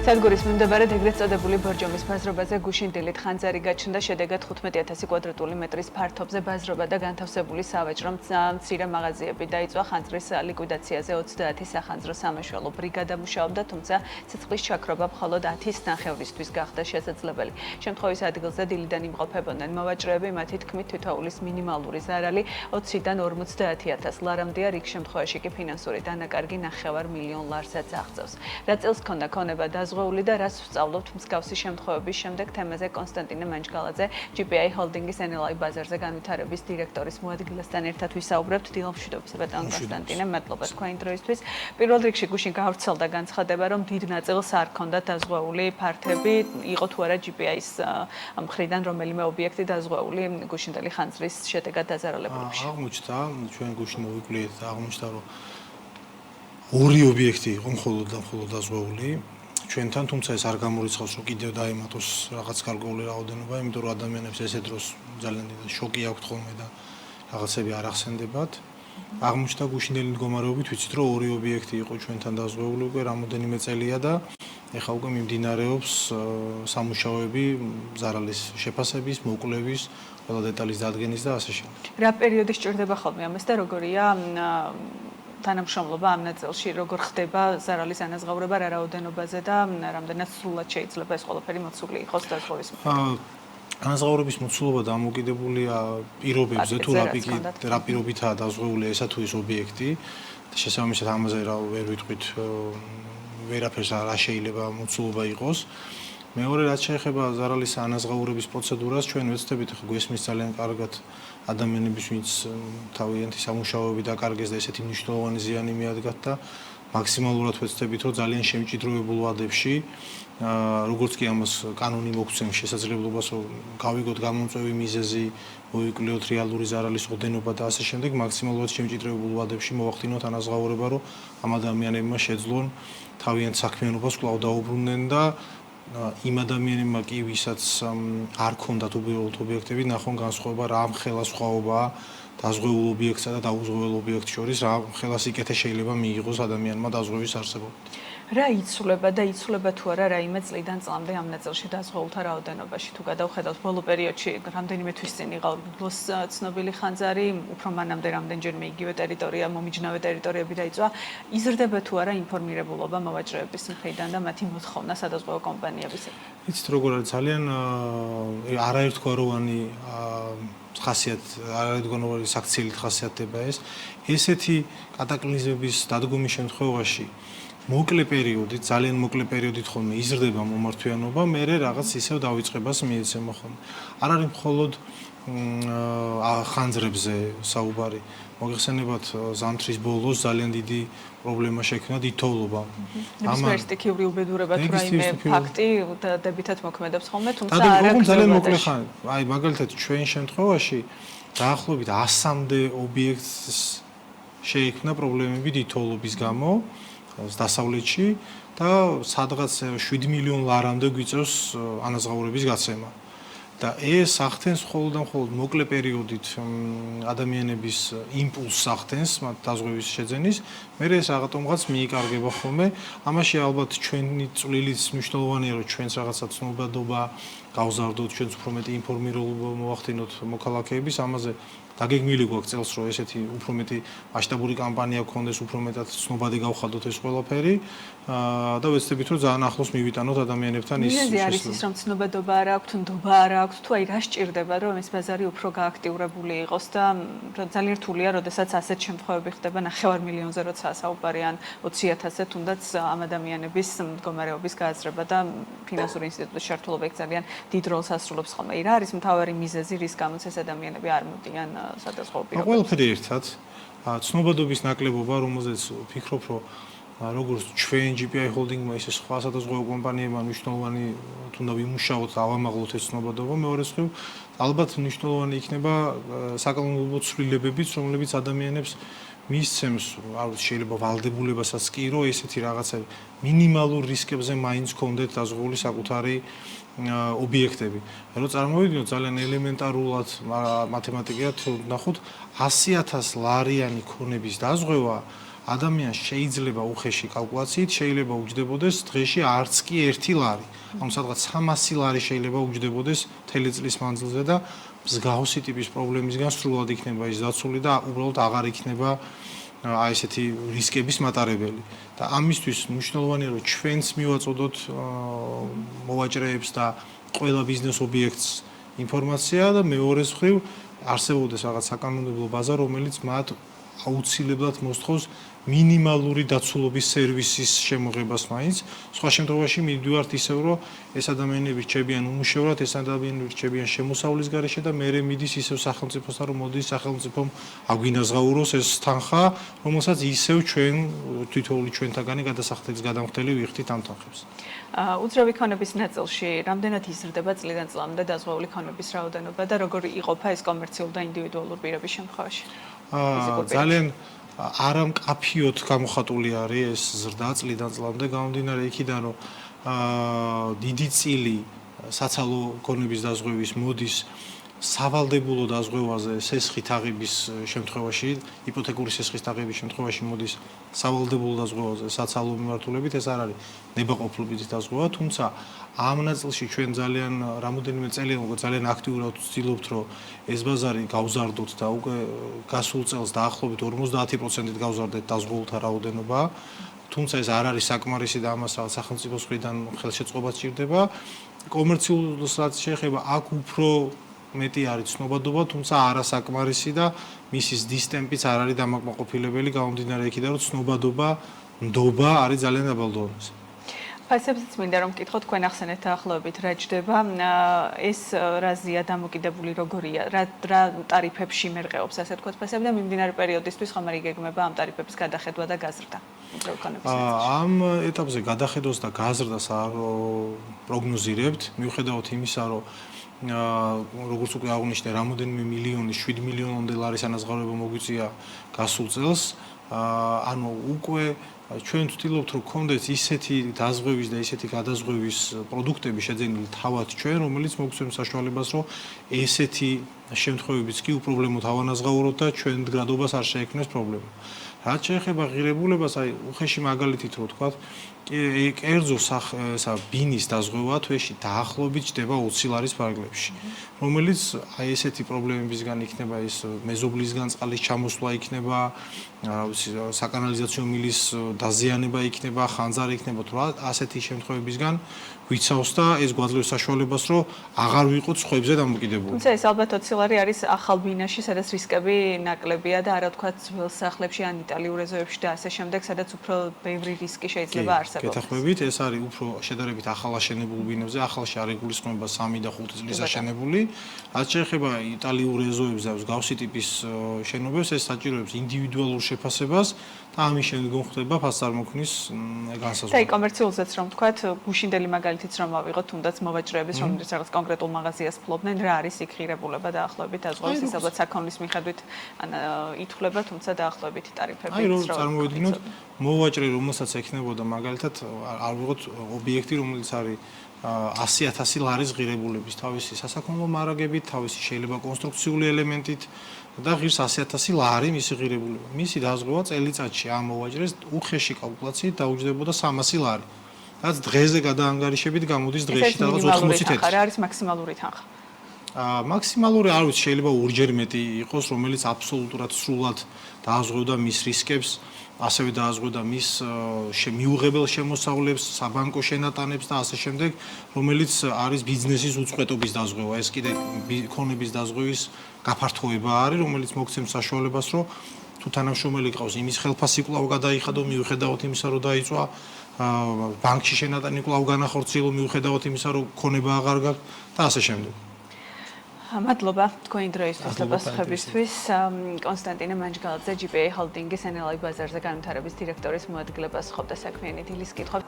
სადგურის მიმდებარედ ეგრეთ წოდებული ბორჯომის ბაზრობაზე გუშინ დილით ხანძარი გაჩნდა, შედეგად 15,000 კვადრატული მეტრის ფართობზე ბაზრობა და განთავსებული სავაჭრო მცირე მაღაზიები დაიწყო. ხანძრის ლიკვიდაციაზე 30 სახანძრო სამაშველო ბრიგადა მუშაობდა, თუმცა ცეცხლის ჩაქრობა მხოლოდ 10-ის ნახევრისთვის გახდა შესაძლებელი. შემთხვევის ადგილზე დილიდან იმყოფებოდნენ მოვაჭრეები, მათი თქმით თითოეულის მინიმალური ზარალი 20-დან 50,000 ლარამდეა, რიგ შემთხვევაში კი ფინანსური დანაკარგი 9 მილიონ ლარსაც აღწევს. რა წელს ქონდა ქონება დაზღვეული და რას ვსწავლობთ მსგავსი შემთხვევების შემდეგ თემაზე კონსტანტინე მანჯგალაძე GPI ჰოლდინგის NLI ბაზარზე განვითარების დირექტორის მოადგილესთან ერთად ვისაუბრებთ. დილამშვიდობის ბატონ კონსტანტინე, მადლობა თქვენი დროისთვის. პირველ რიგში გუშინ გავრცელდა განცხადება, რომ დიდ ნაწილს არ ქონდა დაზღვეული ფართები, იყო თუ არა GPI-ის მხრიდან რომელიმე ობიექტი დაზღვეული გუშინდელი ხანძრის შედეგად დაზარალებულებში. აღმოჩნდა, ჩვენ გუშინ მოვიკვლიეთ და აღმოჩნდა, რომ ორი ობიექტი იყო მხოლოდ დაზღვეული. ჩვენთან, თუმცა ეს არ გამორიცხავს, რომ კიდევ დაემატოს რაღაც გარკვეული რაოდენობა, იმიტომ რომ ადამიანებს ესე დროს ძალიან დიდი შოკი აქვთ ხოლმე და რაღაცები არ ახსენდებათ. აღმოჩნდა გუშინდელი მდგომარეობით, ვიცით, რომ ორი ობიექტი იყო ჩვენთან დაზღვეული უკვე რამოდენიმე წელია და ეხლა უკვე მიმდინარეობს სამუშაოები ზარალის შეფასების, მოკლევის, ყველა დეტალის დადგენის და ასე შემდეგ. რა პერიოდი სჭირდება ხოლმე ამას და როგორია თანამშრომლობა ამ ნაწილში, როგორ ხდება ზარალის ანაზღაურება, რა რაოდენობაზე და რამდენად სრულად შეიძლება ეს ყველაფერი მოცული იყოს დაზღვევის მხრივ? ანაზღაურების მოცულობა დამოკიდებულია პირობებზე, თუ რა პირობითაა დაზღვეული ესა თუ ის ობიექტი. შესაბამისად ამაზე რა ვერ ვიტყვით ვერაფერს რა შეიძლება მოცულობა იყოს. მეორე რაც შეეხება ზარალის ანაზღაურების პროცედურას, ჩვენ ვეცდებით ხა გვესმის ძალიან კარგად ადამიანების, ვინც თავიანთი სამუშაოები დაკარგეს და ესეთი მნიშვნელოვანი ზიანი მიადგათ და მაქსიმალურად ვეცდებით, რომ ძალიან შემჭიდროებულ ვადებში, როგორც კი ამას კანონი მოგცემს შესაძლებლობას, რომ გავიგოთ გამომწვევი მიზეზი, მოვიკვლიოთ რეალური ზარალის ოდენობა და ასე შემდეგ, მაქსიმალურად შემჭიდროებულ ვადებში მოვახდინოთ ანაზღაურება, რომ ამ ადამიანებმა შეძლონ თავიანთ საქმიანობას კვლავ დაუბრუნდნენ და იმ ადამიანებმა კი, ვისაც არ ქონდათ უბრალოდ ობიექტები, ნახონ განსხვავება რა მხელა სხვაობაა დაზღვეულ ობიექტსა და დაუზღვეულ ობიექტს შორის, რა მხელა სიკეთე შეიძლება მიიღოს ადამიანმა დაზღვევის არსებობით. რა იცვლება და იცვლება თუ არა რაიმე წლიდან წლამდე ამ ნაწილში დაზღვეულთა რაოდენობაში? თუ გადავხედავთ ბოლო პერიოდში, რამდენიმე თვის წინ იყო ცნობილი ხანძარი, უფრო მანამდე რამდენჯერმე იგივე ტერიტორია, მომიჯნავე ტერიტორიები დაიწვა. იზრდება თუ არა ინფორმირებულობა მოვაჭრეების მხრიდან და მათი მოთხოვნა სადაზღვეო კომპანიებისგან? იცით როგორ არის ძალიან არაერთგვაროვანი არაერთგვაროვანი საქციელით ხასიათდება ეს. ესეთი კატაკლიზმების დადგომის შემთხვევაში მოკლე პერიოდით, ძალიან მოკლე პერიოდით ხოლმე იზრდება მომართვიანობა, მერე რაღაც ისევ დავიწყებას მიეცემა ხოლმე. არ არის მხოლოდ ხანძრებზე საუბარი. მოგეხსენებათ ზამთრის ბოლოს ძალიან დიდი პრობლემა შექმნა დიდთოვლობა. ამას სტიქიური უბედურება თუ რაიმე ფაქტი დადებითად მოქმედებს ხოლმე, თუმცა არა ძალიან მოკლე ხანი. აი მაგალითად ჩვენ შემთხვევაში დაახლოებით 100-მდე ობიექტს შეიქმნა პრობლემები დიდთოვლობის გამო დასავლეთში და სადღაც 7 მილიონ ლარამდე გვიწევს ანაზღაურების გაცემა. და ეს ახდენს მხოლოდ და მხოლოდ მოკლე პერიოდით ადამიანების იმპულსს ახდენს მათ დაზღვევის შეძენის, მერე ეს რაღაცომღაც მიიკარგება ხოლმე. ამაში ალბათ ჩვენი წვლილიც მნიშვნელოვანია, რომ ჩვენს რაღაცა ცნობადობა გავზარდოთ, ჩვენს უფრო მეტი ინფორმირებულობა მოვახდინოთ მოქალაქეების ამაზე. დაგეგმილი გვაქვს წელს, რომ ესეთი უფრო მეტი მასშტაბური კამპანია გქონდეს, უფრო მეტად ცნობადი გავხადოთ ეს ყველაფერი და ვეცდებით, რომ ძალიან ახლოს მივიტანოთ ადამიანებთან ის მიზეზი არის ის, რომ ცნობადობა არ აქვს, ნდობა არ აქვს, თუ აი რა სჭირდება, რომ ეს ბაზარი უფრო გააქტიურებული იყოს და ძალიან რთულია, როდესაც ასეთ შემთხვევები ხდება 9 მილიონზე როცა საუბარი ან 20,000-ზე, თუნდაც ამ ადამიანების მდგომარეობის გააზრება და ფინანსური ინსტიტუტის ჩართულობა იქ ძალიან დიდ როლს ასრულებს ხოლმე. რა არის მთავარი მიზეზი, რის გამოც ეს ადამიანები არ მოდიან სადაზღვეო პირობებში? ყველაფერი ერთად. ცნობადობის ნაკლებობა, რომელზეც ვფიქრობ, რომ როგორც ჩვენ GPI ჰოლდინგმა, ისე სხვა სადაზღვეო კომპანიებმა მნიშვნელოვანი თუნდა ვიმუშაოთ, ავამაღლოთ ეს ცნობადობა, მეორე მხრივ ალბათ მნიშვნელოვანი იქნება საკანონმდებლო ცვლილებებიც, რომლებიც ადამიანებს მისცემს, შეიძლება ვალდებულებასაც კი, რომ ესეთი რაღაცა მინიმალურ რისკებზე მაინც გქონდეთ დაზღვეული საკუთარი ობიექტები. რომ წარმოვიდგინოთ ძალიან ელემენტარულად მათემატიკად ნახოთ 100,000 ლარიანი ქონების დაზღვევა ადამიანს შეიძლება უხეში კალკულაციით შეიძლება უჯდებოდეს დღეში არც კი 1 ლარი. ანუ სადღაც 300 ლარი შეიძლება უჯდებოდეს მთელი წლის მანძილზე და მსგავსი ტიპის პრობლემისგან სრულად იქნება ის დაცული და უბრალოდ აღარ იქნება აი ესეთი რისკების მატარებელი. და ამისთვის მნიშვნელოვანია რომ ჩვენც მივაწოდოთ მოვაჭრეებს და ყველა ბიზნეს ობიექტს ინფორმაცია და მეორეს მხრივ არსებობდეს რაღაც საკანონმდებლო ბაზა, რომელიც მათ აუცილებლად მოსთხოვს მინიმალური დაცულობის სერვისის შემოღებას მაინც. სხვა შემთხვევაში მივიდივართ ისევ, რომ ეს ადამიანები რჩებიან უმუშევრად, ეს ადამიანები რჩებიან შემოსავლის გარეშე და მერე მიდის ისევ სახელმწიფოსთან, რომ მოდის სახელმწიფომ აგვინაზღაუროს ეს თანხა, რომელსაც ისევ ჩვენ თითოეული ჩვენთაგანი გადასახადების გადამხდელი ვიხდით ამ თანხებს. უძრავი ქონების ნაწილში რამდენად იზრდება წლიდან წლამდე დაზღვეული ქონების რაოდენობა და როგორი იყოფა ეს კომერციულ და ინდივიდუალურ პირების შემთხვევაში? ძალიან არამკაფიოდ გამოხატული არის ეს ზრდა წლიდან წლამდე გამომდინარე იქიდან რომ დიდი წილი საცალო ქონების დაზღვევის მოდის სავალდებულო დაზღვევაზე სესხით აღების შემთხვევაში იპოთეკური სესხის აღების შემთხვევაში მოდის სავალდებულო დაზღვევაზე საცალო მიმართულებით ეს არ არის ნებაყოფლობის დაზღვევა თუმცა ამ ნაწილში ჩვენ ძალიან რამოდენიმე წელი ძალიან აქტიურად ვცდილობთ რომ ეს ბაზარი გავზარდოთ და უკვე გასულ წელს დაახლოებით 50%-ით გავზარდეთ დაზღვეულთა რაოდენობა თუმცა ეს არ არის საკმარისი და ამას რაღაც სახელმწიფოს მხრიდან ხელშეწყობა სჭირდება კომერციულსაც შეეხება აქ უფრო მეტი არის ცნობადობა, თუმცა არასაკმარისი და მისი ზრდის ტემპიც არ არის დამაკმაყოფილებელი, გამომდინარე იქიდან, რომ ცნობადობა, ნდობა არის ძალიან დაბალ დონეზე. ფასებზეც მინდა რომ მკითხოთ, თქვენ ახსენეთ დაახლოებით რა ჯდება, ეს რაზეა დამოკიდებული როგორია, რა ტარიფებში მერყეობს, ასე ვთქვათ, ფასები და მიმდინარე პერიოდისთვის ხომ არ იგეგმება ამ ტარიფების გადახედვა და გაზრდა? ამ ეტაპზე გადახედვას და გაზრდას არ პროგნოზირებთ, მიუხედავად იმისა, რომ როგორც უკვე აღნიშნე, რამოდენიმე მილიონი, 7 მილიონამდე ლარის ანაზღაურება მოგვიწია გასულ წელს. ანუ უკვე ჩვენ ვთვლით, რომ გქონდეს ისეთი დაზღვევის და ისეთი გადაზღვევის პროდუქტები შეძენილი თავად ჩვენ, რომელიც მოგვცემს საშუალებას, რომ ესეთი შემთხვევებიც კი უპრობლემოდ ავანაზღაუროთ და ჩვენ მდგრადობას არ შეექმნეს პრობლემა. რაც შეეხება ღირებულებას, აი უხეში მაგალითით რო ვთქვათ, კერძო ბინის დაზღვევა თვეში დაახლოებით ჯდება 20 ლარის ფარგლებში, რომელიც აი ესეთი პრობლემებისგან იქნება ეს მეზობლისგან წყლის ჩამოსვლა იქნება, რა ვიცი, საკანალიზაციო მილის დაზიანება იქნება, ხანძარი იქნება, თუ რა ასეთი შემთხვევებისგან გვიცავს და ეს გვაძლევს საშუალებას, რომ აღარ ვიყოთ სხვებზე დამოკიდებული. თუმცა ეს ალბათ 20 ლარი არის ახალ ბინაში, სადაც რისკები ნაკლებია და არა თქვა ძველ სახლებში ან იტალიურ ეზოებში და ასე შემდეგ, სადაც უფრო ბევრი რისკი შეიძლება არსებობს. გეთახმებით, ეს არის უფრო შედარებით ახალ აშენებულ ბინებზე, ახალში არ იგულისხმება 3 და 5 წლის აშენებული. რაც შეეხება იტალიურ ეზოებს და მსგავსი ტიპის შენობებს, ეს საჭიროებს ინდივიდუალურ შეფასებას და ამის შემდგომ ხდება ფასწარმოქმნის განსაზღვრება. და კომერციულზეც რომ ვთქვათ, გუშინდელი მაგალითიც რომ ავიღოთ, თუნდაც მოვაჭრეების, რომელიც რაღაც კონკრეტულ მაღაზიას ფლობდნენ, რა არის იქ ღირებულება დაახლოებით დაზღვევის, ის ალბათ საქონლის მიხედვით ან ითვლება, თუმცა დაახლოებით ტარიფები აი რომ წარმოვიდგინოთ, მოვაჭრე რომელსაც ექნებოდა მაგალითად არ ვიღოთ ობიექტი, რომელიც არის 100.000 ლარის ღირებულების, თავისი სასაქონლო მარაგებით, თავისი შეიძლება კონსტრუქციული ელემენტით და ღირს 100.000 ლარი მისი ღირებულება. მისი დაზღვევა წელიწადში ამ მოვაჭრეს უხეში კალკულაციით დაუჯდებოდა 300 ლარი. რაც დღეზე გადაანგარიშებით გამოდის დღეში და 80 თეთრი. რა არის მაქსიმალური თანხა? მაქსიმალური არ ვიცი, შეიძლება ორჯერ მეტი იყოს, რომელიც აბსოლუტურად სრულად დააზღვევდა მის რისკებს, ასევე დააზღვევდა მის მიუღებელ შემოსავლებს, საბანკო შენატანებს და ასე შემდეგ, რომელიც არის ბიზნესის უწყვეტობის დაზღვევა. ეს კიდე ქონების დაზღვევის გაფართოება არის, რომელიც მოგცემს საშუალებას, რომ თუ თანამშრომელი ყავს, იმის ხელფასი კვლავ გადაიხადო, მიუხედავად იმისა, რომ დაიწვა ბანკში შენატანი კვლავ განახორციელო, მიუხედავად იმისა, რომ ქონება აღარ გაქვს და ასე შემდეგ. მადლობა თქვენი დროისთვის და პასუხებისთვის. კონსტანტინე მანჯგალაძე, GPA Holding-ის NLI ბაზარზე განვითარების დირექტორის მოადგილებას ყოფდა საქმიანი დილის კითხვა.